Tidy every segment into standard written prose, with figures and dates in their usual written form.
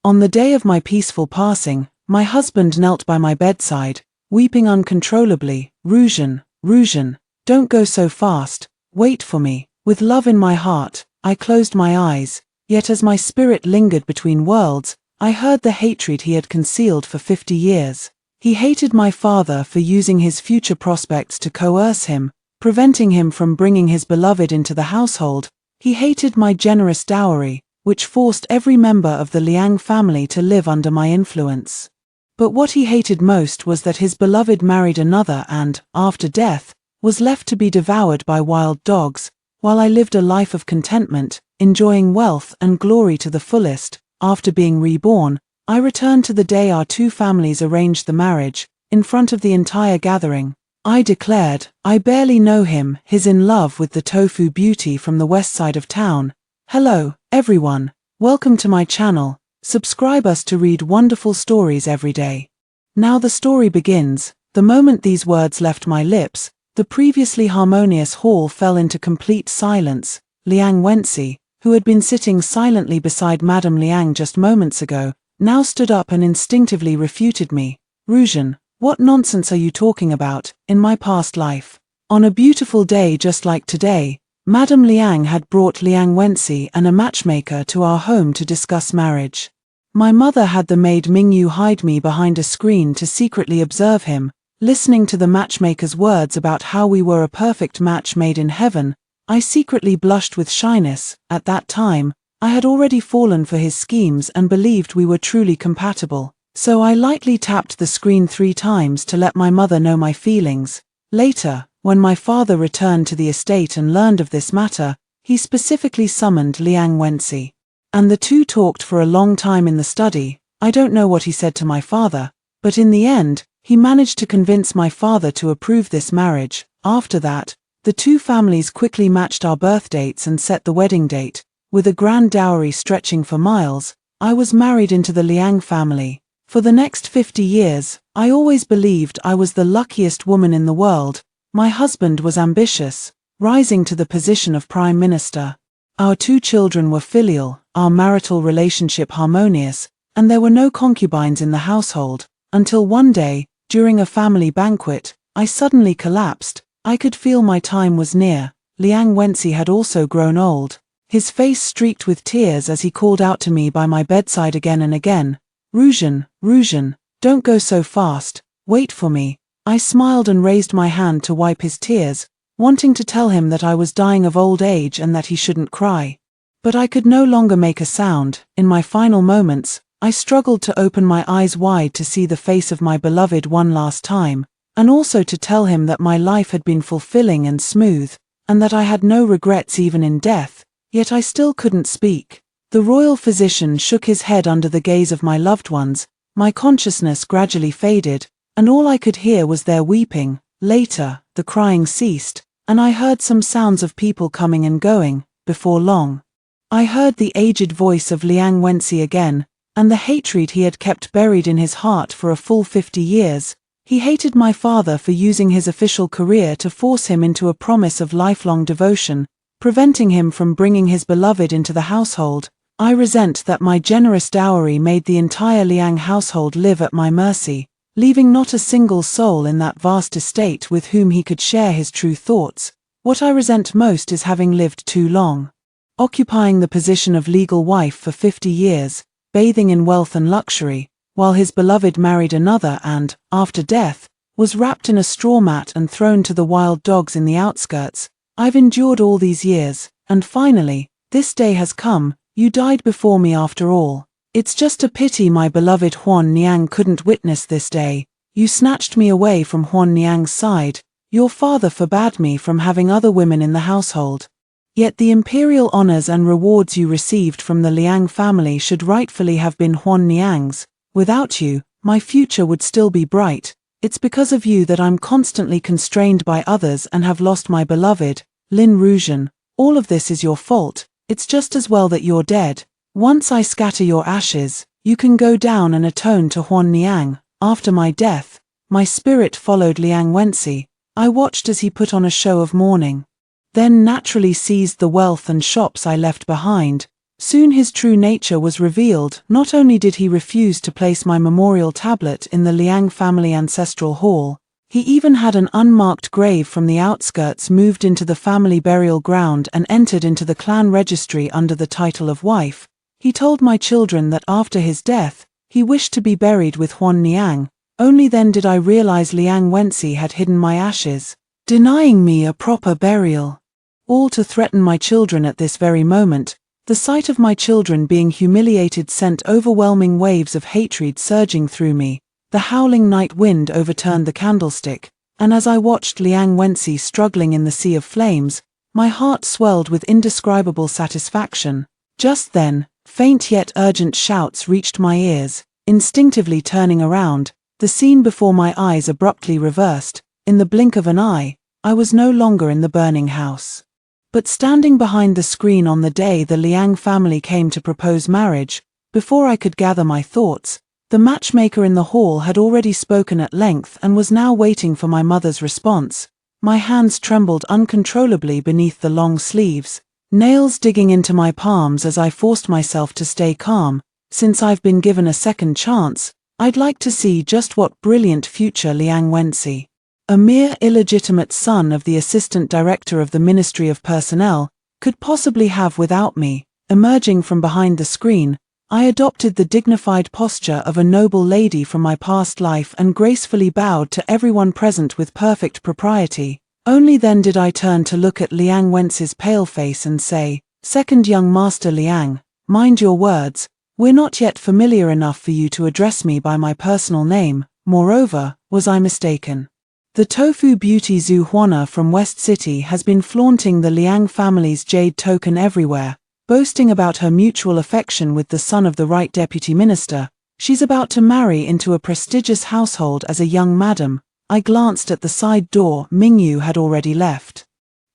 On the day of my peaceful passing, my husband knelt by my bedside, weeping uncontrollably. Rujan, Rujan, don't go so fast, wait for me. With love in my heart, I closed my eyes, yet as my spirit lingered between worlds, I heard the hatred he had concealed for 50 years. He hated my father for using his future prospects to coerce him, preventing him from bringing his beloved into the household. He hated my generous dowry, which forced every member of the Liang family to live under my influence. But what he hated most was that his beloved married another and, after death, was left to be devoured by wild dogs, while I lived a life of contentment, enjoying wealth and glory to the fullest. After being reborn, I returned to the day our two families arranged the marriage. In front of the entire gathering, I declared, I barely know him. He's in love with the tofu beauty from the west side of town. Hello, everyone. Welcome to my channel. Subscribe us to read wonderful stories every day. Now the story begins. The moment these words left my lips, the previously harmonious hall fell into complete silence. Liang Wenci, who had been sitting silently beside Madame Liang just moments ago, now stood up and instinctively refuted me. Rujan, what nonsense are you talking about? In my past life, on a beautiful day just like today, Madame Liang had brought Liang Wenci and a matchmaker to our home to discuss marriage. My mother had the maid Mingyu hide me behind a screen to secretly observe him. Listening to the matchmaker's words about how we were a perfect match made in heaven, I secretly blushed with shyness. At that time, I had already fallen for his schemes and believed we were truly compatible. So I lightly tapped the screen 3 times to let my mother know my feelings. Later, when my father returned to the estate and learned of this matter, he specifically summoned Liang Wenci. And the two talked for a long time in the study. I don't know what he said to my father, but in the end, he managed to convince my father to approve this marriage. After that, the two families quickly matched our birth dates and set the wedding date. With a grand dowry stretching for miles, I was married into the Liang family. For the next 50 years, I always believed I was the luckiest woman in the world. My husband was ambitious, rising to the position of Prime Minister. Our 2 children were filial, our marital relationship harmonious, and there were no concubines in the household, until one day, during a family banquet, I suddenly collapsed. I could feel my time was near. Liang Wenci had also grown old. His face streaked with tears as he called out to me by my bedside again and again. Rujan, Rujan, don't go so fast, wait for me. I smiled and raised my hand to wipe his tears, wanting to tell him that I was dying of old age and that he shouldn't cry. But I could no longer make a sound. In my final moments, I struggled to open my eyes wide to see the face of my beloved one last time, and also to tell him that my life had been fulfilling and smooth, and that I had no regrets even in death, yet I still couldn't speak. The royal physician shook his head under the gaze of my loved ones. My consciousness gradually faded, and all I could hear was their weeping. Later, the crying ceased, and I heard some sounds of people coming and going. Before long, I heard the aged voice of Liang Wenci again, and the hatred he had kept buried in his heart for a full 50 years. He hated my father for using his official career to force him into a promise of lifelong devotion, preventing him from bringing his beloved into the household. I resent that my generous dowry made the entire Liang household live at my mercy, leaving not a single soul in that vast estate with whom he could share his true thoughts. What I resent most is having lived too long, occupying the position of legal wife for 50 years, bathing in wealth and luxury, while his beloved married another and, after death, was wrapped in a straw mat and thrown to the wild dogs in the outskirts. I've endured all these years, and finally, this day has come. You died before me after all. It's just a pity my beloved Huan Niang couldn't witness this day. You snatched me away from Huan Niang's side. Your father forbade me from having other women in the household. Yet the imperial honors and rewards you received from the Liang family should rightfully have been Huan Niang's. Without you, my future would still be bright. It's because of you that I'm constantly constrained by others and have lost my beloved, Lin Rujan. All of this is your fault. It's just as well that you're dead. Once I scatter your ashes, you can go down and atone to Huan Niang. After my death, my spirit followed Liang Wenci. I watched as he put on a show of mourning, then naturally seized the wealth and shops I left behind. Soon his true nature was revealed. Not only did he refuse to place my memorial tablet in the Liang family ancestral hall, he even had an unmarked grave from the outskirts moved into the family burial ground and entered into the clan registry under the title of wife. He told my children that after his death, he wished to be buried with Huan Niang. Only then did I realize Liang Wenci had hidden my ashes, denying me a proper burial. All to threaten my children at this very moment. The sight of my children being humiliated sent overwhelming waves of hatred surging through me. The howling night wind overturned the candlestick, and as I watched Liang Wenci struggling in the sea of flames, my heart swelled with indescribable satisfaction. Just then, faint yet urgent shouts reached my ears. Instinctively turning around, the scene before my eyes abruptly reversed. In the blink of an eye, I was no longer in the burning house, but standing behind the screen on the day the Liang family came to propose marriage. Before I could gather my thoughts, the matchmaker in the hall had already spoken at length and was now waiting for my mother's response. My hands trembled uncontrollably beneath the long sleeves, nails digging into my palms as I forced myself to stay calm. Since I've been given a second chance, I'd like to see just what brilliant future Liang Wenci, a mere illegitimate son of the assistant director of the Ministry of Personnel, could possibly have without me. Emerging from behind the screen, I adopted the dignified posture of a noble lady from my past life and gracefully bowed to everyone present with perfect propriety. Only then did I turn to look at Liang Wenci's pale face and say, "Second young Master Liang, mind your words. We're not yet familiar enough for you to address me by my personal name." Moreover, was I mistaken? The tofu beauty Zhu Huana from West City has been flaunting the Liang family's jade token everywhere, boasting about her mutual affection with the son of the right deputy minister. She's about to marry into a prestigious household as a young madam. I glanced at the side door. Mingyu had already left.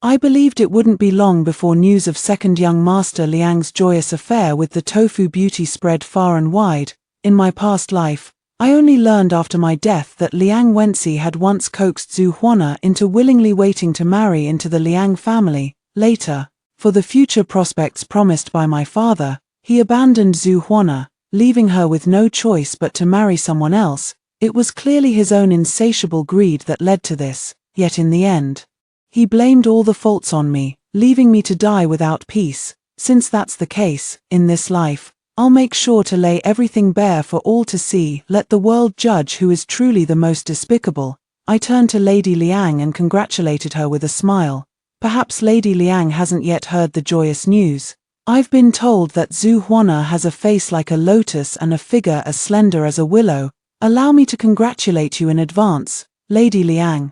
I believed it wouldn't be long before news of second young Master Liang's joyous affair with the tofu beauty spread far and wide. In my past life, I only learned after my death that Liang Wenci had once coaxed Zhu Huana into willingly waiting to marry into the Liang family. Later, for the future prospects promised by my father, he abandoned Zhu Huana, leaving her with no choice but to marry someone else. It was clearly his own insatiable greed that led to this, yet in the end, he blamed all the faults on me, leaving me to die without peace. Since that's the case, in this life, I'll make sure to lay everything bare for all to see. Let the world judge who is truly the most despicable. I turned to Lady Liang and congratulated her with a smile. Perhaps Lady Liang hasn't yet heard the joyous news. I've been told that Zhu Huana has a face like a lotus and a figure as slender as a willow. Allow me to congratulate you in advance, Lady Liang.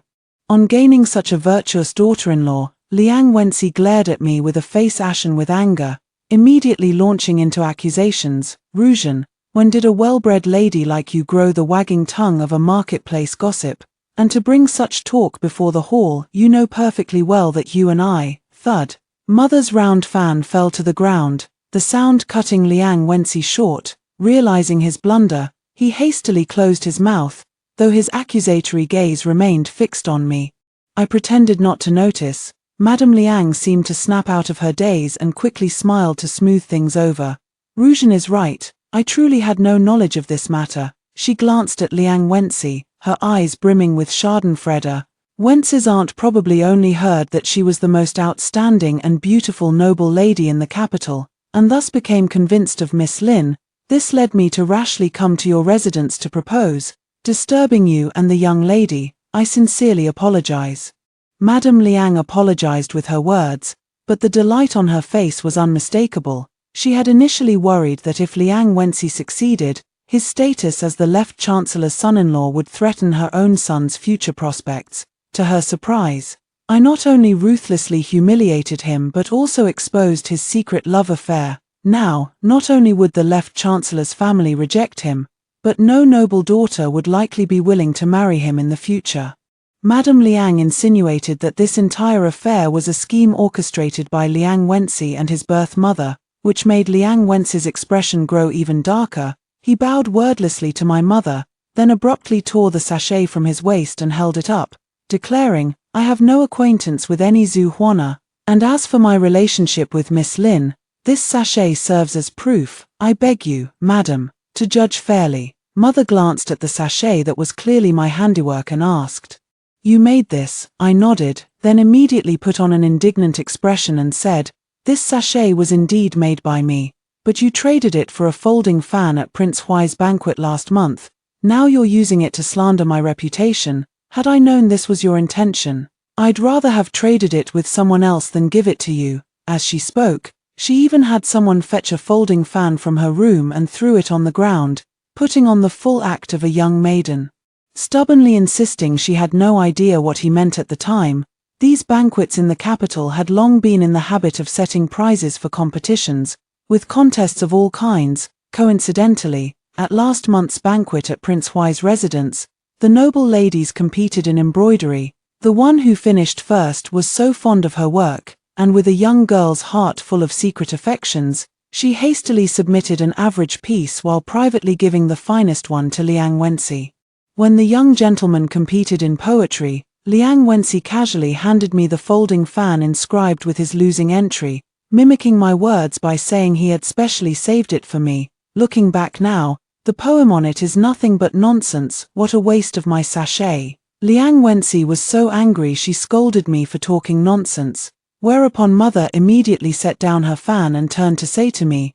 On gaining such a virtuous daughter-in-law, Liang Wenci glared at me with a face ashen with anger, immediately launching into accusations. "Ruzhen, when did a well-bred lady like you grow the wagging tongue of a marketplace gossip? And to bring such talk before the hall, you know perfectly well that you and I..." Thud. Mother's round fan fell to the ground, the sound cutting Liang Wenci short. Realizing his blunder, he hastily closed his mouth, though his accusatory gaze remained fixed on me. I pretended not to notice. Madame Liang seemed to snap out of her daze and quickly smiled to smooth things over. "Ruzhen is right, I truly had no knowledge of this matter." She glanced at Liang Wenci, her eyes brimming with schadenfreude. Wence's aunt probably only heard that she was the most outstanding and beautiful noble lady in the capital, and thus became convinced of Miss Lin. "This led me to rashly come to your residence to propose, disturbing you and the young lady. I sincerely apologize." Madame Liang apologized with her words, but the delight on her face was unmistakable. She had initially worried that if Liang Wenci succeeded, his status as the left chancellor's son-in-law would threaten her own son's future prospects. To her surprise, I not only ruthlessly humiliated him but also exposed his secret love affair. Now, not only would the left chancellor's family reject him, but no noble daughter would likely be willing to marry him in the future. Madame Liang insinuated that this entire affair was a scheme orchestrated by Liang Wenci and his birth mother, which made Liang Wenci's expression grow even darker. He bowed wordlessly to my mother, then abruptly tore the sachet from his waist and held it up, declaring, "I have no acquaintance with any Zhu Huana, and as for my relationship with Miss Lin, This sachet serves as proof, I beg you, madam, to judge fairly. Mother glanced at the sachet that was clearly my handiwork and asked, "You made this?" I nodded, then immediately put on an indignant expression and said, "This sachet was indeed made by me, but you traded it for a folding fan at Prince Huai's banquet last month. Now you're using it to slander my reputation. Had I known this was your intention, I'd rather have traded it with someone else than give it to you." As she spoke, she even had someone fetch a folding fan from her room and threw it on the ground, putting on the full act of a young maiden. Stubbornly insisting she had no idea what he meant at the time, these banquets in the capital had long been in the habit of setting prizes for competitions, with contests of all kinds. Coincidentally, at last month's banquet at Prince Huai's residence, the noble ladies competed in embroidery. The one who finished first was so fond of her work, and with a young girl's heart full of secret affections, she hastily submitted an average piece while privately giving the finest one to Liang Wenci. When the young gentleman competed in poetry, Liang Wenci casually handed me the folding fan inscribed with his losing entry, mimicking my words by saying he had specially saved it for me. Looking back now, the poem on it is nothing but nonsense. What a waste of my sachet. Liang Wenci was so angry she scolded me for talking nonsense, whereupon mother immediately set down her fan and turned to say to me,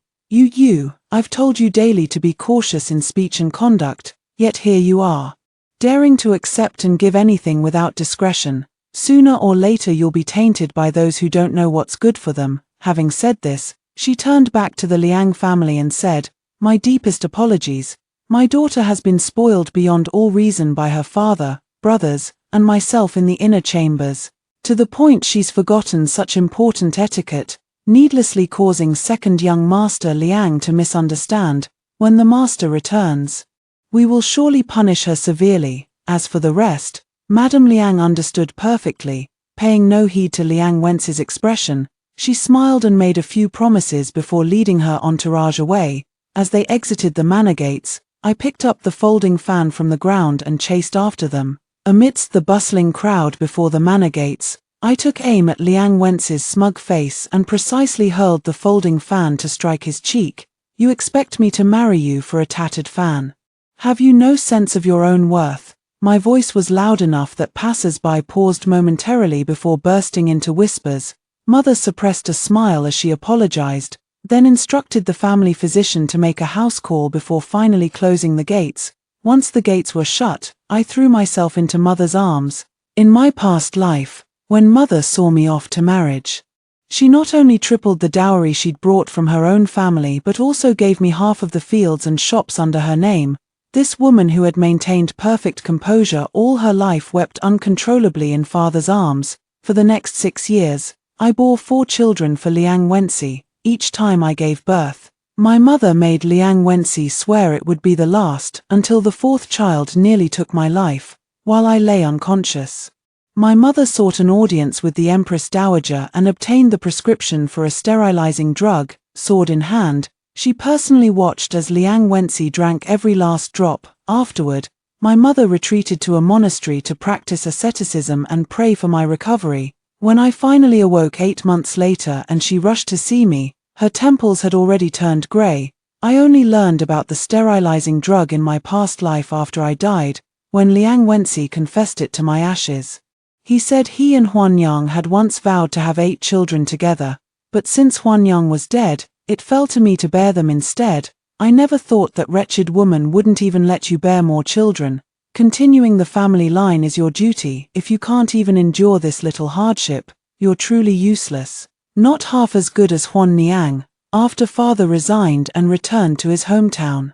I've told you daily to be cautious in speech and conduct, yet here you are, daring to accept and give anything without discretion. Sooner or later you'll be tainted by those who don't know what's good for them." Having said this, she turned back to the Liang family and said, "My deepest apologies. My daughter has been spoiled beyond all reason by her father, brothers, and myself in the inner chambers, to the point she's forgotten such important etiquette, needlessly causing second young master Liang to misunderstand. When the master returns, we will surely punish her severely. As for the rest, Madame Liang understood perfectly." Paying no heed to Liang Wence's expression, she smiled and made a few promises before leading her entourage away. As they exited the manor gates, I picked up the folding fan from the ground and chased after them. Amidst the bustling crowd before the manor gates, I took aim at Liang Wence's smug face and precisely hurled the folding fan to strike his cheek. "You expect me to marry you for a tattered fan? Have you no sense of your own worth?" My voice was loud enough that passers-by paused momentarily before bursting into whispers. Mother suppressed a smile as she apologized, then instructed the family physician to make a house call before finally closing the gates. Once the gates were shut, I threw myself into Mother's arms. In my past life, when Mother saw me off to marriage, she not only tripled the dowry she'd brought from her own family but also gave me half of the fields and shops under her name. This woman who had maintained perfect composure all her life wept uncontrollably in Father's arms. For the next 6 years, I bore 4 children for Liang Wenci. Each time I gave birth, my mother made Liang Wenci swear it would be the last, until the 4th child nearly took my life, while I lay unconscious. My mother sought an audience with the Empress Dowager and obtained the prescription for a sterilizing drug. Sword in hand, she personally watched as Liang Wenci drank every last drop. Afterward, my mother retreated to a monastery to practice asceticism and pray for my recovery. When I finally awoke 8 months later and she rushed to see me, her temples had already turned grey. I only learned about the sterilizing drug in my past life after I died, when Liang Wenci confessed it to my ashes. He said he and Huanyang had once vowed to have 8 children together, but since Huanyang was dead, it fell to me to bear them instead. I never thought that wretched woman wouldn't even let you bear more children. Continuing the family line is your duty. If you can't even endure this little hardship, you're truly useless. Not half as good as Huan Niang. After father resigned and returned to his hometown,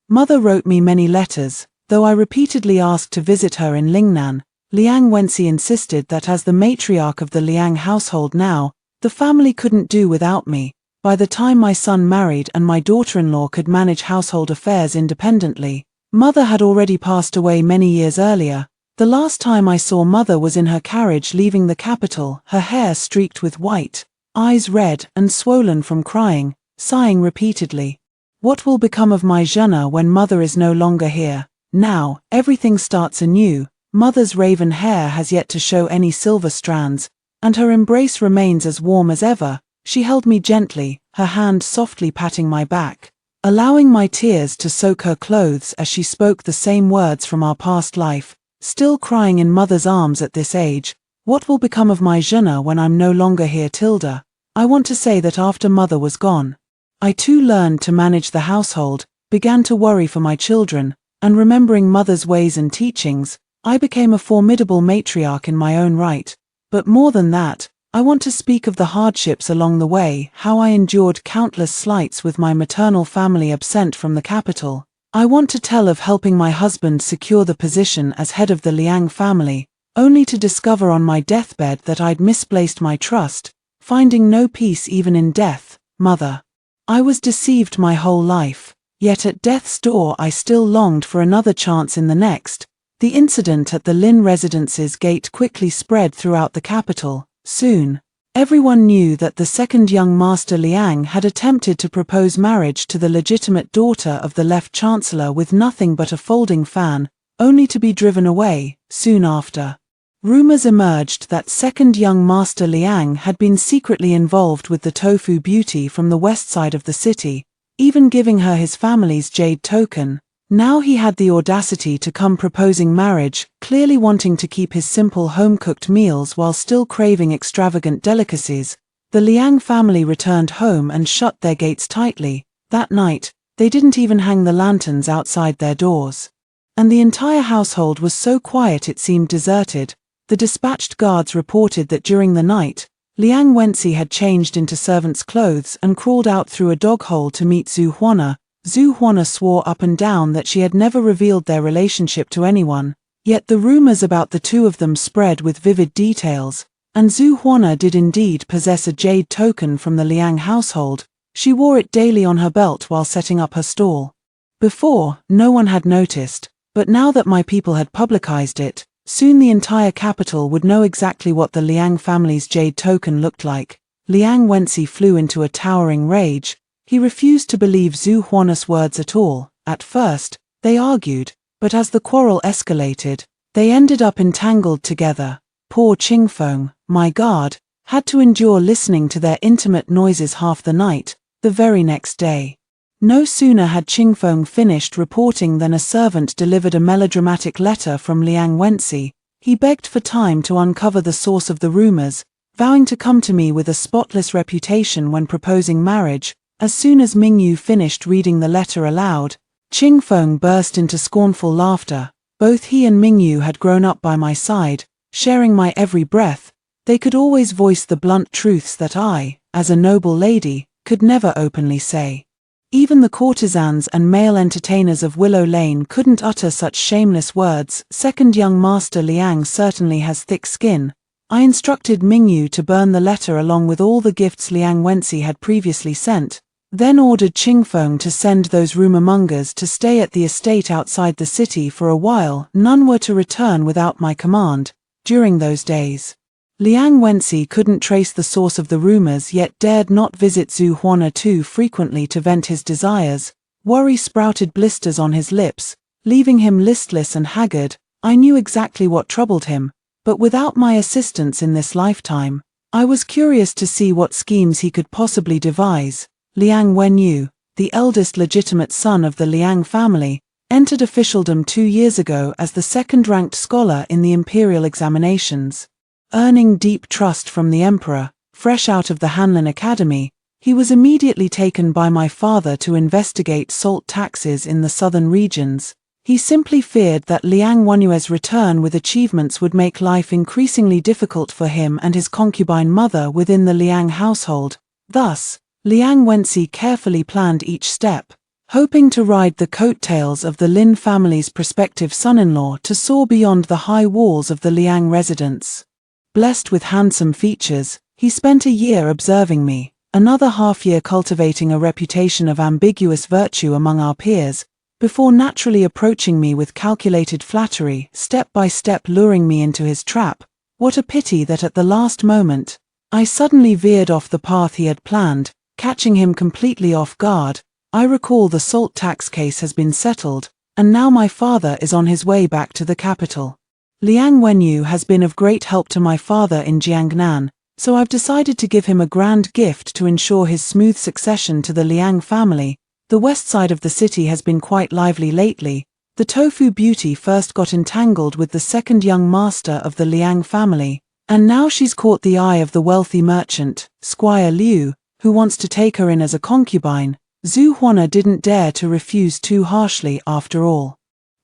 mother wrote me many letters. Though I repeatedly asked to visit her in Lingnan, Liang Wenci insisted that as the matriarch of the Liang household now, the family couldn't do without me. By the time my son married and my daughter-in-law could manage household affairs independently, mother had already passed away many years earlier. The last time I saw mother was in her carriage leaving the capital, her hair streaked with white, eyes red and swollen from crying, sighing repeatedly. What will become of my Jana when mother is no longer here? Now, everything starts anew. Mother's raven hair has yet to show any silver strands, and her embrace remains as warm as ever. She held me gently, her hand softly patting my back, allowing my tears to soak her clothes as she spoke the same words from our past life. Still crying in mother's arms at this age, what will become of my Jenna when I'm no longer here, Tilda? I want to say that after mother was gone, I too learned to manage the household, began to worry for my children, and remembering mother's ways and teachings, I became a formidable matriarch in my own right. But more than that, I want to speak of the hardships along the way, how I endured countless slights with my maternal family absent from the capital. I want to tell of helping my husband secure the position as head of the Liang family, only to discover on my deathbed that I'd misplaced my trust, finding no peace even in death. Mother, I was deceived my whole life, yet at death's door I still longed for another chance in the next. The incident at the Lin residence's gate quickly spread throughout the capital. Soon, everyone knew that the second young Master Liang had attempted to propose marriage to the legitimate daughter of the left chancellor with nothing but a folding fan, only to be driven away. Soon after, rumors emerged that second young Master Liang had been secretly involved with the tofu beauty from the west side of the city, even giving her his family's jade token. Now he had the audacity to come proposing marriage, clearly wanting to keep his simple home-cooked meals while still craving extravagant delicacies. The Liang family returned home and shut their gates tightly. That night, they didn't even hang the lanterns outside their doors. And the entire household was so quiet it seemed deserted. The dispatched guards reported that during the night, Liang Wenci had changed into servant's clothes and crawled out through a dog hole to meet Zhu Huana. Zhu Huana swore up and down that she had never revealed their relationship to anyone, yet the rumors about the two of them spread with vivid details, and Zhu Huana did indeed possess a jade token from the Liang household. She wore it daily on her belt while setting up her stall. Before, no one had noticed, but now that my people had publicized it, soon the entire capital would know exactly what the Liang family's jade token looked like. Liang Wenci flew into a towering rage. He refused to believe Zhu Huana's words at all. At first, they argued, but as the quarrel escalated, they ended up entangled together. Poor Qingfeng, my guard, had to endure listening to their intimate noises half the night. The very next day, no sooner had Qingfeng finished reporting than a servant delivered a melodramatic letter from Liang Wenci. He begged for time to uncover the source of the rumors, vowing to come to me with a spotless reputation when proposing marriage. As soon as Mingyu finished reading the letter aloud, Qingfeng burst into scornful laughter. Both he and Mingyu had grown up by my side, sharing my every breath. They could always voice the blunt truths that I, as a noble lady, could never openly say. Even the courtesans and male entertainers of Willow Lane couldn't utter such shameless words. Second young Master Liang certainly has thick skin. I instructed Mingyu to burn the letter along with all the gifts Liang Wenci had previously sent, then ordered Qingfeng to send those rumor-mongers to stay at the estate outside the city for a while. None were to return without my command. During those days, Liang Wenci couldn't trace the source of the rumors yet dared not visit Zhu Huana too frequently to vent his desires. Worry sprouted blisters on his lips, leaving him listless and haggard. I knew exactly what troubled him, but without my assistance in this lifetime, I was curious to see what schemes he could possibly devise. Liang Wenyu, the eldest legitimate son of the Liang family, entered officialdom 2 years ago as the second-ranked scholar in the imperial examinations. Earning deep trust from the emperor, fresh out of the Hanlin Academy, he was immediately taken by my father to investigate salt taxes in the southern regions. He simply feared that Liang Wenyue's return with achievements would make life increasingly difficult for him and his concubine mother within the Liang household. Thus, Liang Wenci carefully planned each step, hoping to ride the coattails of the Lin family's prospective son-in-law to soar beyond the high walls of the Liang residence. Blessed with handsome features, he spent a year observing me, another half-year cultivating a reputation of ambiguous virtue among our peers, before naturally approaching me with calculated flattery, step by step luring me into his trap. What a pity that at the last moment, I suddenly veered off the path he had planned, catching him completely off guard. I recall the salt tax case has been settled, and now my father is on his way back to the capital. Liang Wenyu has been of great help to my father in Jiangnan, so I've decided to give him a grand gift to ensure his smooth succession to the Liang family. The west side of the city has been quite lively lately. The tofu beauty first got entangled with the second young master of the Liang family, and now she's caught the eye of the wealthy merchant, Squire Liu, who wants to take her in as a concubine. Zhu Huana didn't dare to refuse too harshly after all.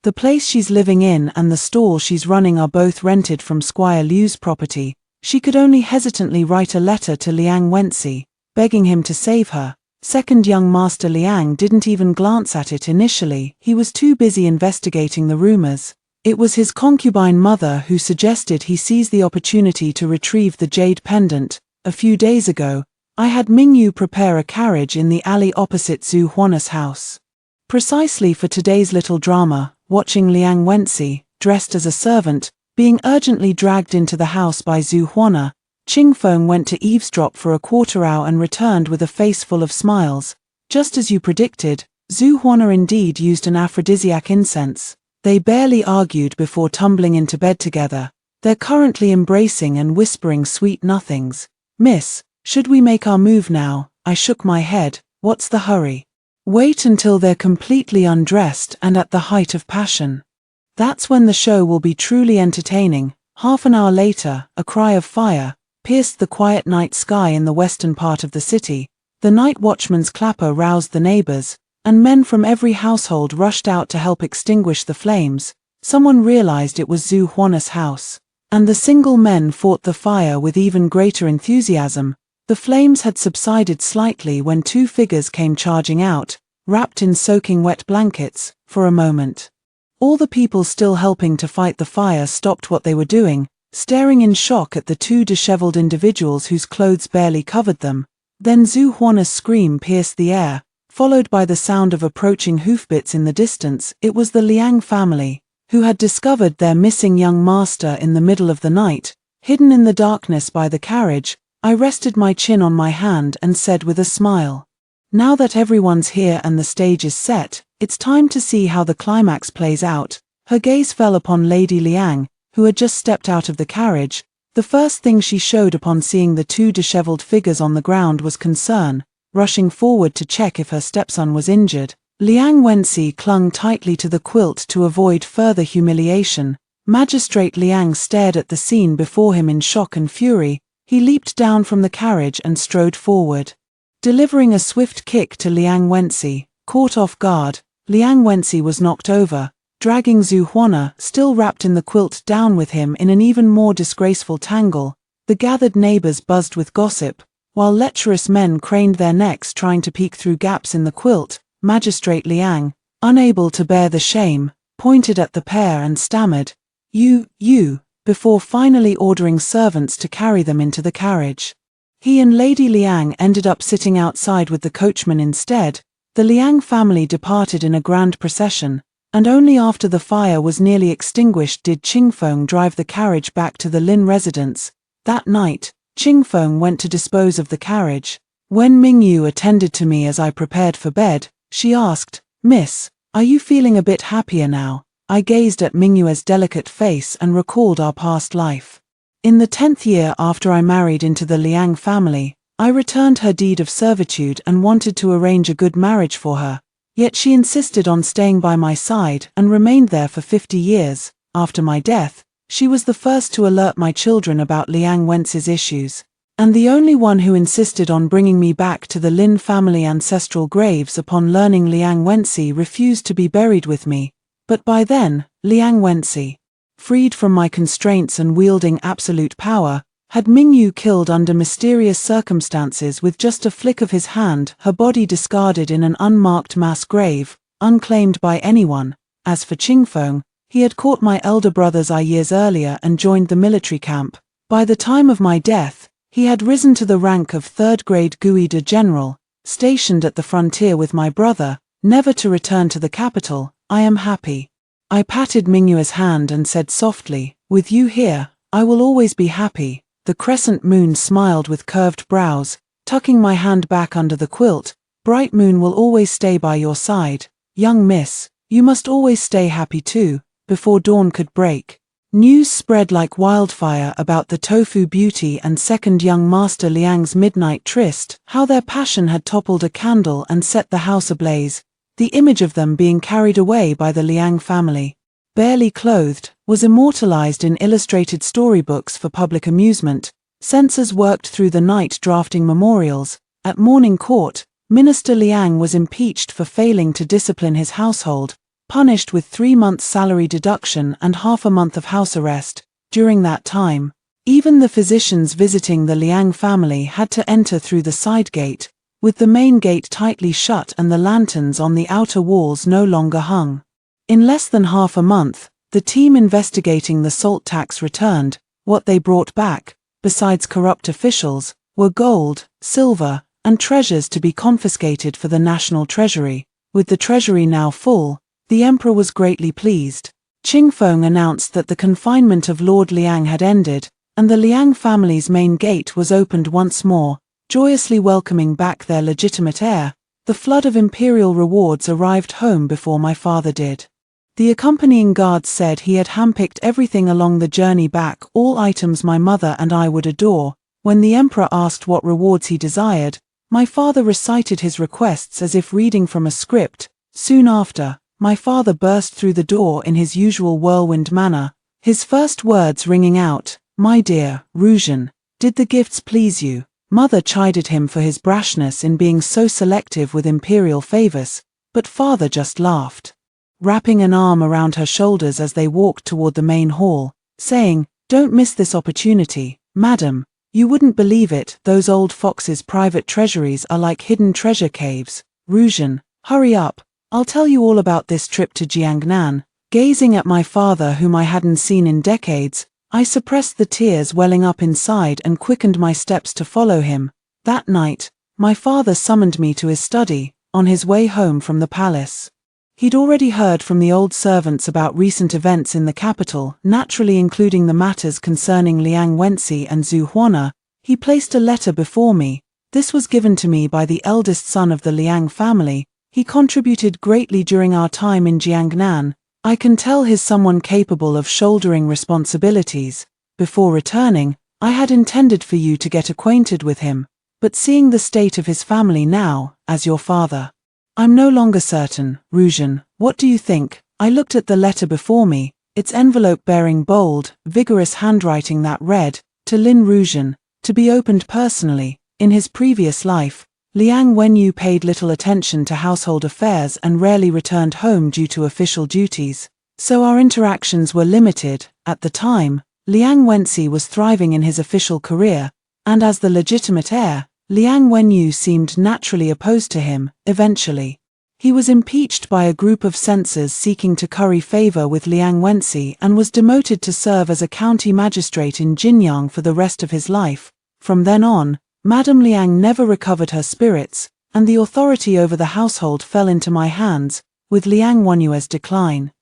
The place she's living in and the stall she's running are both rented from Squire Liu's property. She could only hesitantly write a letter to Liang Wenci, begging him to save her. Second young master Liang didn't even glance at it initially, he was too busy investigating the rumors. It was his concubine mother who suggested he seize the opportunity to retrieve the jade pendant. A few days ago, I had Mingyu prepare a carriage in the alley opposite Zhu Huana's house. Precisely for today's little drama, watching Liang Wenci, dressed as a servant, being urgently dragged into the house by Zhu Huana, Qingfeng went to eavesdrop for a quarter hour and returned with a face full of smiles. Just as you predicted, Zhu Huana indeed used an aphrodisiac incense. They barely argued before tumbling into bed together. They're currently embracing and whispering sweet nothings. "Miss, should we make our move now?" I shook my head. "What's the hurry? Wait until they're completely undressed and at the height of passion. That's when the show will be truly entertaining." Half an hour later, a cry of fire pierced the quiet night sky in the western part of the city. The night watchman's clapper roused the neighbors, and men from every household rushed out to help extinguish the flames. Someone realized it was Zhu Huana's house, and the single men fought the fire with even greater enthusiasm. The flames had subsided slightly when two figures came charging out, wrapped in soaking wet blankets. For a moment, all the people still helping to fight the fire stopped what they were doing, staring in shock at the two disheveled individuals whose clothes barely covered them. Then Zhu Huana's scream pierced the air, followed by the sound of approaching hoofbeats in the distance. It was the Liang family, who had discovered their missing young master in the middle of the night, hidden in the darkness by the carriage. I rested my chin on my hand and said with a smile, "Now that everyone's here and the stage is set, it's time to see how the climax plays out." Her gaze fell upon Lady Liang, who had just stepped out of the carriage. The first thing she showed upon seeing the two disheveled figures on the ground was concern. Rushing forward to check if her stepson was injured, Liang Wenci clung tightly to the quilt to avoid further humiliation. Magistrate Liang stared at the scene before him in shock and fury. He leaped down from the carriage and strode forward, delivering a swift kick to Liang Wenci. Caught off guard, Liang Wenci was knocked over, dragging Zhu Huana, still wrapped in the quilt, down with him in an even more disgraceful tangle. The gathered neighbors buzzed with gossip, while lecherous men craned their necks trying to peek through gaps in the quilt. Magistrate Liang, unable to bear the shame, pointed at the pair and stammered, You, before finally ordering servants to carry them into the carriage. He and Lady Liang ended up sitting outside with the coachman instead. The Liang family departed in a grand procession, and only after the fire was nearly extinguished did Qingfeng drive the carriage back to the Lin residence. That night, Qingfeng went to dispose of the carriage. When Mingyu attended to me as I prepared for bed, she asked, "Miss, are you feeling a bit happier now?" I gazed at Mingyu's delicate face and recalled our past life. In the 10th year after I married into the Liang family, I returned her deed of servitude and wanted to arrange a good marriage for her. Yet she insisted on staying by my side and remained there for 50 years. After my death, she was the first to alert my children about Liang Wence's issues, and the only one who insisted on bringing me back to the Lin family ancestral graves. Upon learning Liang Wence refused to be buried with me, but by then, Liang Wence, freed from my constraints and wielding absolute power, had Mingyu killed under mysterious circumstances with just a flick of his hand, her body discarded in an unmarked mass grave, unclaimed by anyone. As for Qingfeng, he had caught my elder brother's eye years earlier and joined the military camp. By the time of my death, he had risen to the rank of third-grade Guide General, stationed at the frontier with my brother, never to return to the capital. I am happy. I patted Mingyu's hand and said softly, "With you here, I will always be happy." The crescent moon smiled with curved brows, tucking my hand back under the quilt. "Bright moon will always stay by your side. Young miss, you must always stay happy too." Before dawn could break, News spread like wildfire about the tofu beauty and second young master Liang's midnight tryst, how their passion had toppled a candle and set the house ablaze, the image of them being carried away by the Liang family, barely clothed, was immortalized in illustrated storybooks for public amusement. Censors worked through the night drafting memorials. At morning court, Minister Liang was impeached for failing to discipline his household, punished with 3 months' salary deduction and half a month of house arrest. During that time, even the physicians visiting the Liang family had to enter through the side gate, with the main gate tightly shut and the lanterns on the outer walls no longer hung. In less than half a month, the team investigating the salt tax returned. What they brought back, besides corrupt officials, were gold, silver, and treasures to be confiscated for the national treasury. With the treasury now full, the emperor was greatly pleased. Qingfeng announced that the confinement of Lord Liang had ended, and the Liang family's main gate was opened once more, joyously welcoming back their legitimate heir. The flood of imperial rewards arrived home before my father did. The accompanying guards said he had handpicked everything along the journey back, all items my mother and I would adore. When the emperor asked what rewards he desired, my father recited his requests as if reading from a script. Soon after, my father burst through the door in his usual whirlwind manner, his first words ringing out, "My dear Rujan, did the gifts please you?" Mother chided him for his brashness in being so selective with imperial favors, but father just laughed, wrapping an arm around her shoulders as they walked toward the main hall, saying, "Don't miss this opportunity, madam. You wouldn't believe it, those old foxes' private treasuries are like hidden treasure caves. Rujan, hurry up. I'll tell you all about this trip to Jiangnan." Gazing at my father whom I hadn't seen in decades, I suppressed the tears welling up inside and quickened my steps to follow him. That night, my father summoned me to his study, on his way home from the palace. He'd already heard from the old servants about recent events in the capital, naturally including the matters concerning Liang Wenci and Zhu Huana. He placed a letter before me. This was given to me by the eldest son of the Liang family. He contributed greatly during our time in Jiangnan. I can tell he's someone capable of shouldering responsibilities. Before returning, I had intended for you to get acquainted with him, but seeing the state of his family now, as your father, I'm no longer certain. Rujan, what do you think? I looked at the letter before me, its envelope bearing bold, vigorous handwriting that read, "To Lin Rujan, to be opened personally." In his previous life, Liang Wenyu paid little attention to household affairs and rarely returned home due to official duties, so our interactions were limited. At the time, Liang Wenci was thriving in his official career, and as the legitimate heir, Liang Wenyu seemed naturally opposed to him. Eventually, he was impeached by a group of censors seeking to curry favor with Liang Wenci and was demoted to serve as a county magistrate in Jinyang for the rest of his life. From then on, Madame Liang never recovered her spirits, and the authority over the household fell into my hands. With Liang Wenyue's decline,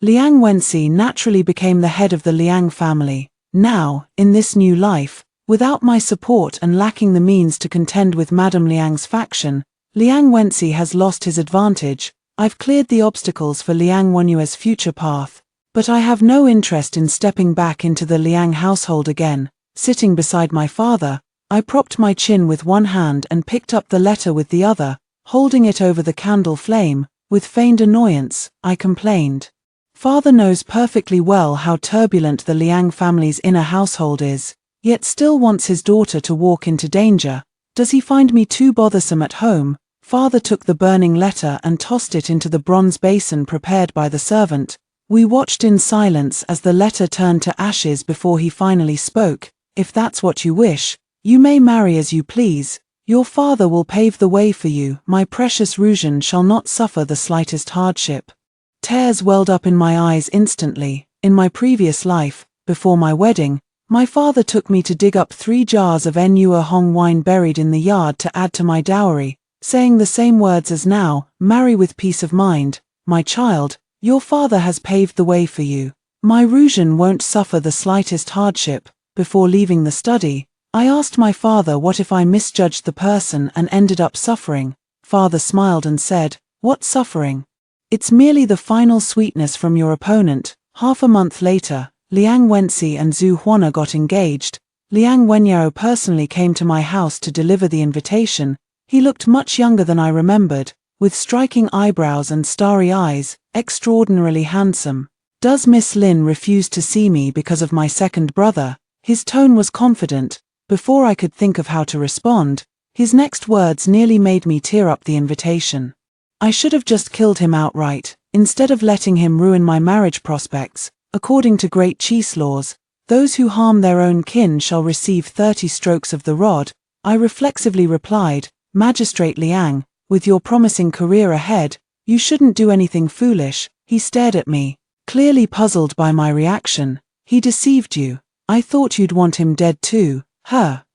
Liang Wenci naturally became the head of the Liang family. Now, in this new life, without my support and lacking the means to contend with Madame Liang's faction, Liang Wenci has lost his advantage. I've cleared the obstacles for Liang Wenyue's future path, but I have no interest in stepping back into the Liang household again. Sitting beside my father, I propped my chin with one hand and picked up the letter with the other, holding it over the candle flame. With feigned annoyance, I complained. Father knows perfectly well how turbulent the Liang family's inner household is, yet still wants his daughter to walk into danger. Does he find me too bothersome at home? Father took the burning letter and tossed it into the bronze basin prepared by the servant. We watched in silence as the letter turned to ashes before he finally spoke. "If that's what you wish, you may marry as you please. Your father will pave the way for you. My precious Rujan shall not suffer the slightest hardship." Tears welled up in my eyes instantly. In my previous life, before my wedding, my father took me to dig up 3 jars of Enua Hong wine buried in the yard to add to my dowry, saying the same words as now, "Marry with peace of mind, my child, your father has paved the way for you. My Rujan won't suffer the slightest hardship." Before leaving the study, I asked my father what if I misjudged the person and ended up suffering. Father smiled and said, "What suffering? It's merely the final sweetness from your opponent." Half a month later, Liang Wenci and Zhu Huana got engaged. Liang Wenyao personally came to my house to deliver the invitation. He looked much younger than I remembered, with striking eyebrows and starry eyes, extraordinarily handsome. Does Miss Lin refuse to see me because of my second brother? His tone was confident. Before I could think of how to respond, his next words nearly made me tear up the invitation. I should have just killed him outright, instead of letting him ruin my marriage prospects. According to Great Cheese laws, those who harm their own kin shall receive 30 strokes of the rod. I reflexively replied, Magistrate Liang, with your promising career ahead, you shouldn't do anything foolish. He stared at me, clearly puzzled by my reaction. He deceived you. I thought you'd want him dead too,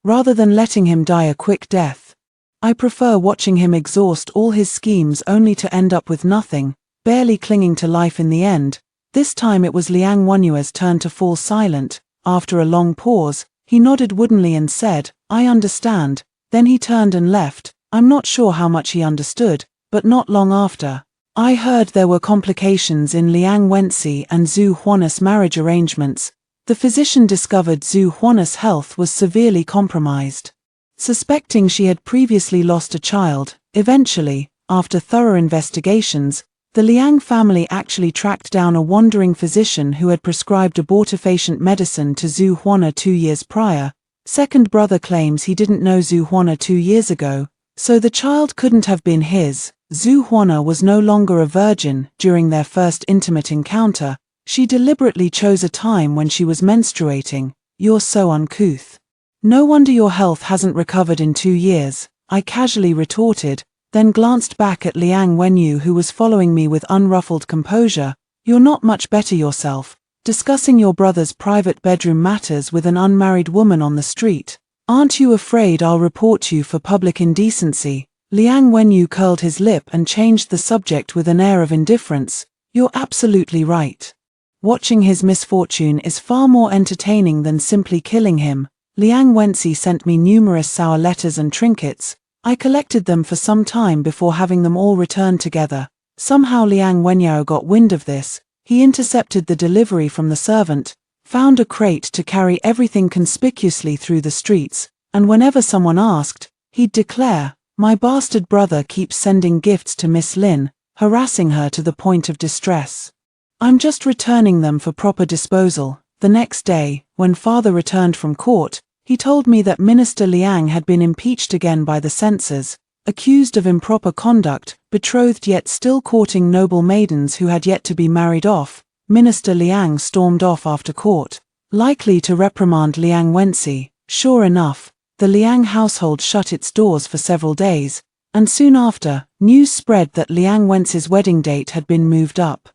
rather than letting him die a quick death. I prefer watching him exhaust all his schemes only to end up with nothing, barely clinging to life in the end. This time it was Liang Wenyue's turn to fall silent. After a long pause, he nodded woodenly and said, I understand. Then he turned and left. I'm not sure how much he understood, but not long after, I heard there were complications in Liang Wenci and Zhu Huana's marriage arrangements. The physician discovered Zhu Huana's health was severely compromised. Suspecting she had previously lost a child, eventually, after thorough investigations, the Liang family actually tracked down a wandering physician who had prescribed abortifacient medicine to Zhu Huana 2 years prior. Second brother claims he didn't know Zhu Huana 2 years ago, so the child couldn't have been his. Zhu Huana was no longer a virgin during their first intimate encounter. She deliberately chose a time when she was menstruating. You're so uncouth. No wonder your health hasn't recovered in 2 years, I casually retorted, then glanced back at Liang Wenyu who was following me with unruffled composure. You're not much better yourself, discussing your brother's private bedroom matters with an unmarried woman on the street. Aren't you afraid I'll report you for public indecency? Liang Wenyu curled his lip and changed the subject with an air of indifference. You're absolutely right. Watching his misfortune is far more entertaining than simply killing him. Liang Wenci sent me numerous sour letters and trinkets. I collected them for some time before having them all returned together. Somehow Liang Wenyao got wind of this. He intercepted the delivery from the servant, found a crate to carry everything conspicuously through the streets, and whenever someone asked, he'd declare, my bastard brother keeps sending gifts to Miss Lin, harassing her to the point of distress. I'm just returning them for proper disposal. The next day, when father returned from court, he told me that Minister Liang had been impeached again by the censors, accused of improper conduct, betrothed yet still courting noble maidens who had yet to be married off. Minister Liang stormed off after court, likely to reprimand Liang Wenci. Sure enough, the Liang household shut its doors for several days, and soon after, news spread that Liang Wenci's wedding date had been moved up.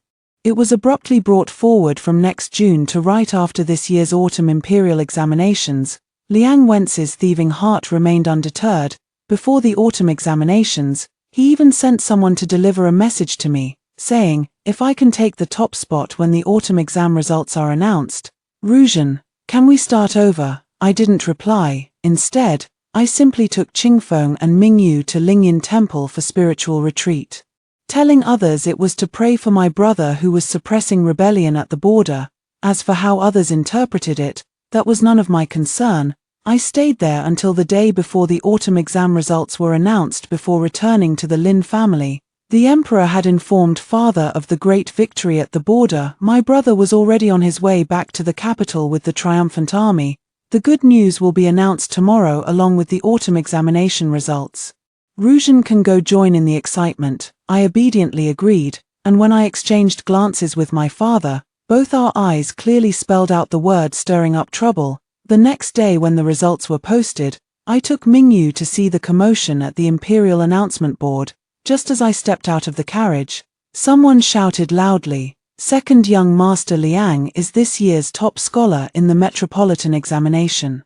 It was abruptly brought forward from next June to right after this year's autumn imperial examinations. Liang Wenci's thieving heart remained undeterred. Before the autumn examinations, he even sent someone to deliver a message to me, saying, if I can take the top spot when the autumn exam results are announced. Ruzhen, can we start over? I didn't reply. Instead, I simply took Qingfeng and Mingyu to Lingyan Temple for spiritual retreat, telling others it was to pray for my brother who was suppressing rebellion at the border. As for how others interpreted it, that was none of my concern. I stayed there until the day before the autumn exam results were announced before returning to the Lin family. The emperor had informed father of the great victory at the border. My brother was already on his way back to the capital with the triumphant army. The good news will be announced tomorrow along with the autumn examination results. Ruzhen can go join in the excitement. I obediently agreed, and when I exchanged glances with my father, both our eyes clearly spelled out the word stirring up trouble. The next day when the results were posted, I took Mingyu to see the commotion at the imperial announcement board. Just as I stepped out of the carriage, someone shouted loudly, Second young Master Liang is this year's top scholar in the metropolitan examination.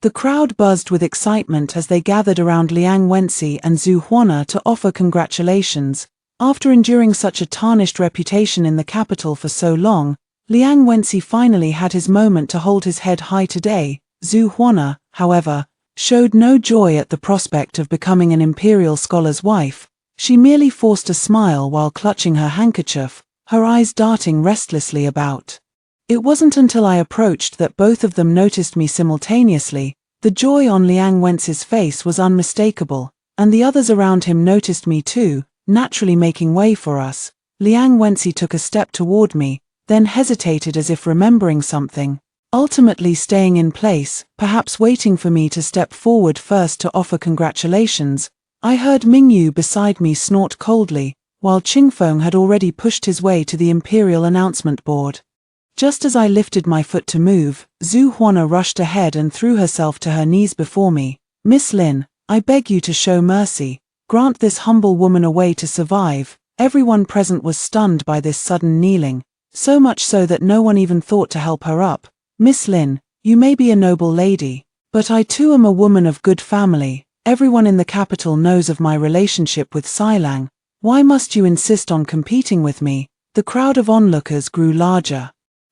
The crowd buzzed with excitement as they gathered around Liang Wenci and Zhu Huana to offer congratulations. After enduring such a tarnished reputation in the capital for so long, Liang Wenci finally had his moment to hold his head high today. Zhu Huana, however, showed no joy at the prospect of becoming an imperial scholar's wife. She merely forced a smile while clutching her handkerchief, her eyes darting restlessly about. It wasn't until I approached that both of them noticed me simultaneously. The joy on Liang Wen's face was unmistakable, and the others around him noticed me too, naturally making way for us. Liang Wenzi took a step toward me, then hesitated as if remembering something, ultimately staying in place, perhaps waiting for me to step forward first to offer congratulations. I heard Mingyu beside me snort coldly, while Qingfeng had already pushed his way to the imperial announcement board. Just as I lifted my foot to move, Zhu Huana rushed ahead and threw herself to her knees before me. "Miss Lin, I beg you to show mercy. Grant this humble woman a way to survive." Everyone present was stunned by this sudden kneeling, so much so that no one even thought to help her up. "Miss Lin, you may be a noble lady, but I too am a woman of good family. Everyone in the capital knows of my relationship with Xilang. Why must you insist on competing with me?" The crowd of onlookers grew larger.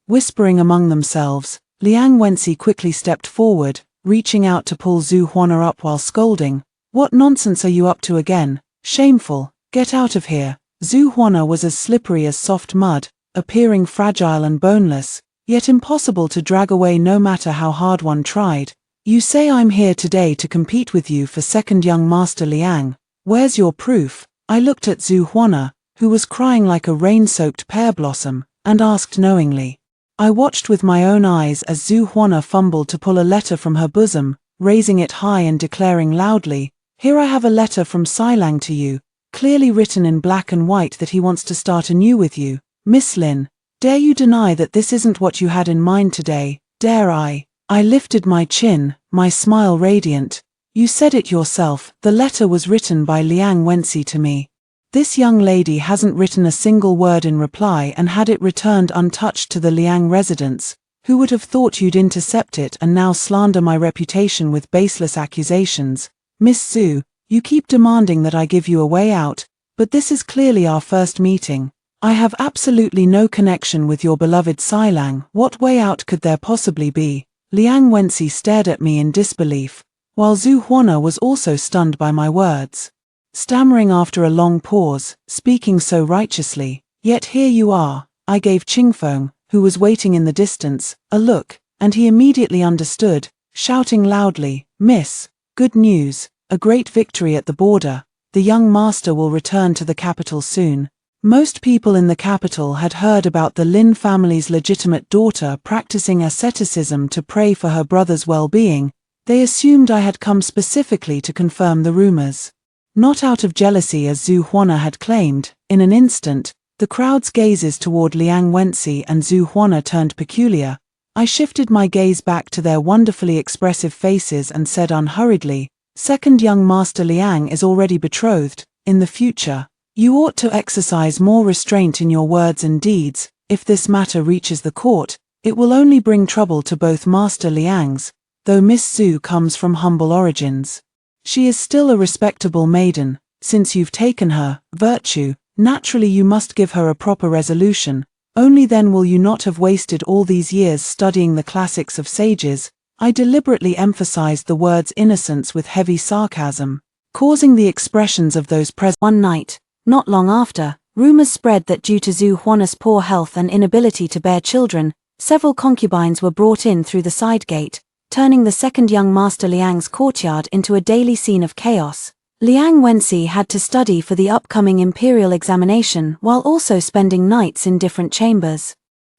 Whispering among themselves, Liang Wenzi quickly stepped forward, reaching out to pull Zhu Huana up while scolding. "What nonsense are you up to again? Shameful, get out of here." Zhu Huana was as slippery as soft mud, appearing fragile and boneless, yet impossible to drag away no matter how hard one tried. "You say I'm here today to compete with you for second, young Master Liang. Where's your proof?" I looked at Zhu Huana, who was crying like a rain-soaked pear blossom, and asked knowingly. I watched with my own eyes as Zhu Huana fumbled to pull a letter from her bosom, raising it high and declaring loudly, "Here I have a letter from Xilang to you, clearly written in black and white that he wants to start anew with you. Miss Lin, dare you deny that this isn't what you had in mind today? Dare I?" I lifted my chin, my smile radiant. "You said it yourself, the letter was written by Liang Wenzi to me. This young lady hasn't written a single word in reply and had it returned untouched to the Liang residence. Who would have thought you'd intercept it and now slander my reputation with baseless accusations? Miss Zhu, you keep demanding that I give you a way out, but this is clearly our first meeting. I have absolutely no connection with your beloved Xilang. What way out could there possibly be?" Liang Wenzi stared at me in disbelief, while Zhu Huana was also stunned by my words. Stammering after a long pause, speaking so righteously, "Yet here you are," I gave Qingfeng, who was waiting in the distance, a look, and he immediately understood, shouting loudly, "Miss, good news, a great victory at the border. The young master will return to the capital soon." Most people in the capital had heard about the Lin family's legitimate daughter practicing asceticism to pray for her brother's well-being. They assumed I had come specifically to confirm the rumors. Not out of jealousy as Zhu Huana had claimed. In an instant, the crowd's gazes toward Liang Wenzi and Zhu Huana turned peculiar. I shifted my gaze back to their wonderfully expressive faces and said unhurriedly, "Second, young Master Liang is already betrothed. In the future, you ought to exercise more restraint in your words and deeds. If this matter reaches the court, it will only bring trouble to both Master Liang's, though Miss Zhu comes from humble origins. She is still a respectable maiden. Since you've taken her virtue, naturally you must give her a proper resolution. Only then will you not have wasted all these years studying the classics of sages." I deliberately emphasized the words innocence with heavy sarcasm, causing the expressions of those present. One night, not long after, rumors spread that due to Zhu Huana's poor health and inability to bear children, several concubines were brought in through the side gate, turning the second young Master Liang's courtyard into a daily scene of chaos. Liang Wenzi had to study for the upcoming imperial examination while also spending nights in different chambers.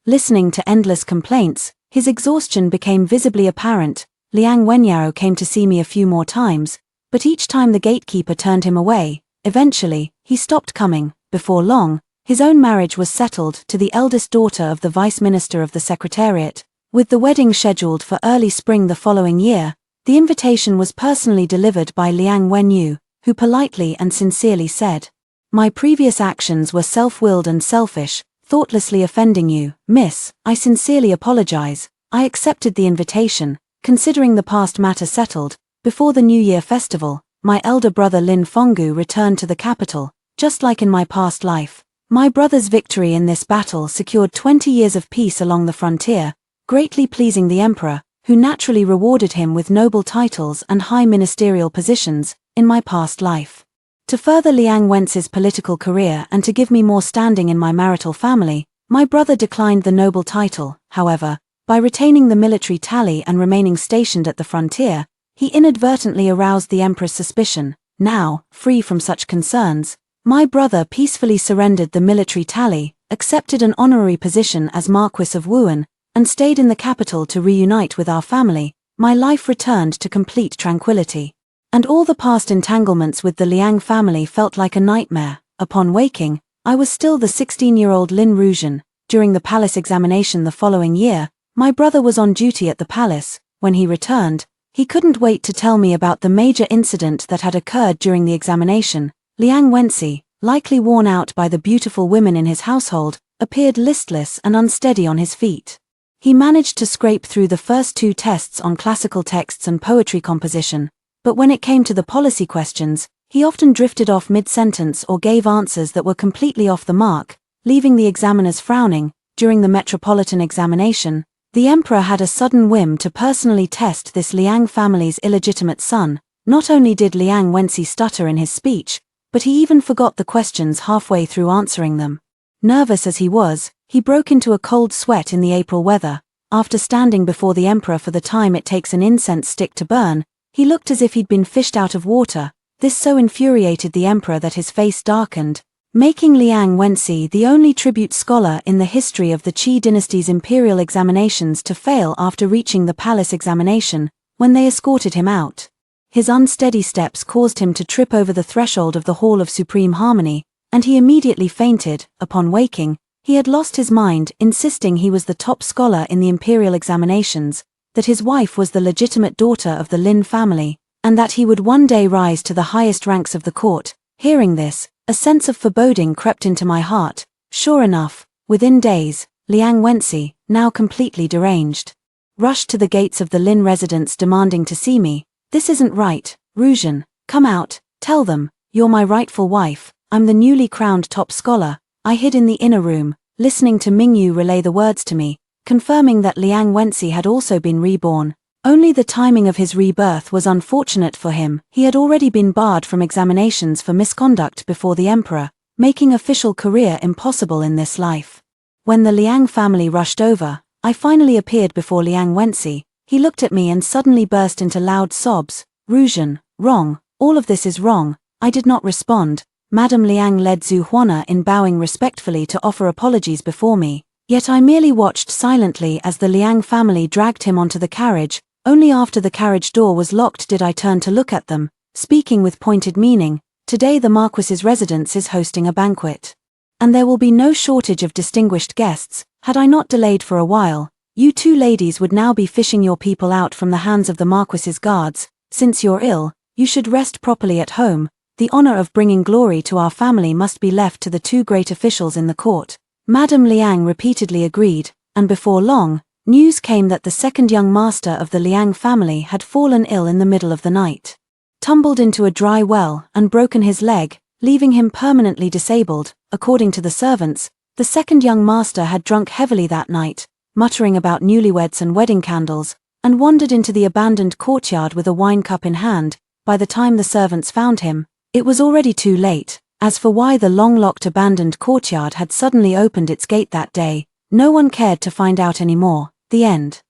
Listening to endless complaints, his exhaustion became visibly apparent. Liang Wenyao came to see me a few more times, but each time the gatekeeper turned him away. Eventually, he stopped coming. Before long, his own marriage was settled to the eldest daughter of the Vice Minister of the Secretariat. With the wedding scheduled for early spring the following year, the invitation was personally delivered by Liang Wenyu, who politely and sincerely said, "My previous actions were self-willed and selfish, thoughtlessly offending you, miss. I sincerely apologize. I accepted the invitation, considering the past matter settled. Before the New Year festival, my elder brother Lin Fenggu returned to the capital, just like in my past life. My brother's victory in this battle secured 20 years of peace along the frontier, greatly pleasing the emperor, who naturally rewarded him with noble titles and high ministerial positions in my past life. To further Liang Wenzi's political career and to give me more standing in my marital family, My brother declined the noble title, however. By retaining the military tally and remaining stationed at the frontier, he inadvertently aroused the emperor's suspicion. Now, free from such concerns, my brother peacefully surrendered the military tally, accepted an honorary position as Marquis of Wuhan, and stayed in the capital to reunite with our family. My life returned to complete tranquility. And all the past entanglements with the Liang family felt like a nightmare. Upon waking, I was still the 16-year-old Lin Ruzhen. During the palace examination the following year, my brother was on duty at the palace. When he returned, he couldn't wait to tell me about the major incident that had occurred during the examination. Liang Wenxi, likely worn out by the beautiful women in his household, appeared listless and unsteady on his feet. He managed to scrape through the first 2 tests on classical texts and poetry composition, but when it came to the policy questions, he often drifted off mid-sentence or gave answers that were completely off the mark, leaving the examiners frowning. During the metropolitan examination, the emperor had a sudden whim to personally test this Liang family's illegitimate son. Not only did Liang Wenxi stutter in his speech, but he even forgot the questions halfway through answering them. Nervous as he was, he broke into a cold sweat in the April weather. After standing before the emperor for the time it takes an incense stick to burn, he looked as if he'd been fished out of water. This so infuriated the emperor that his face darkened, making Liang Wenxi the only tribute scholar in the history of the Qi dynasty's imperial examinations to fail after reaching the palace examination. When they escorted him out, his unsteady steps caused him to trip over the threshold of the Hall of Supreme Harmony, and he immediately fainted. Upon waking, he had lost his mind, insisting he was the top scholar in the imperial examinations, that his wife was the legitimate daughter of the Lin family, and that he would one day rise to the highest ranks of the court. Hearing this, a sense of foreboding crept into my heart. Sure enough, within days, Liang Wenxi, now completely deranged, rushed to the gates of the Lin residence demanding to see me. This isn't right, Ruzhen, come out, tell them, you're my rightful wife, I'm the newly crowned top scholar. I hid in the inner room, listening to Mingyu relay the words to me, confirming that Liang Wenxi had also been reborn. Only the timing of his rebirth was unfortunate for him. He had already been barred from examinations for misconduct before the emperor, making official career impossible in this life. When the Liang family rushed over, I finally appeared before Liang Wenxi. He looked at me and suddenly burst into loud sobs. Ruzhen, wrong, all of this is wrong. I did not respond. Madame Liang led Zhu Huana in bowing respectfully to offer apologies before me, yet I merely watched silently as the Liang family dragged him onto the carriage. Only after the carriage door was locked did I turn to look at them, speaking with pointed meaning. Today the Marquis's residence is hosting a banquet, and there will be no shortage of distinguished guests. Had I not delayed for a while, you 2 ladies would now be fishing your people out from the hands of the Marquis's guards. Since you're ill, you should rest properly at home. The honor of bringing glory to our family must be left to the 2 great officials in the court. Madame Liang repeatedly agreed, and before long, news came that the second young master of the Liang family had fallen ill in the middle of the night, tumbled into a dry well and broken his leg, leaving him permanently disabled. According to the servants, the second young master had drunk heavily that night, muttering about newlyweds and wedding candles, and wandered into the abandoned courtyard with a wine cup in hand. By the time the servants found him, it was already too late. As for why the long-locked abandoned courtyard had suddenly opened its gate that day, no one cared to find out anymore. The end.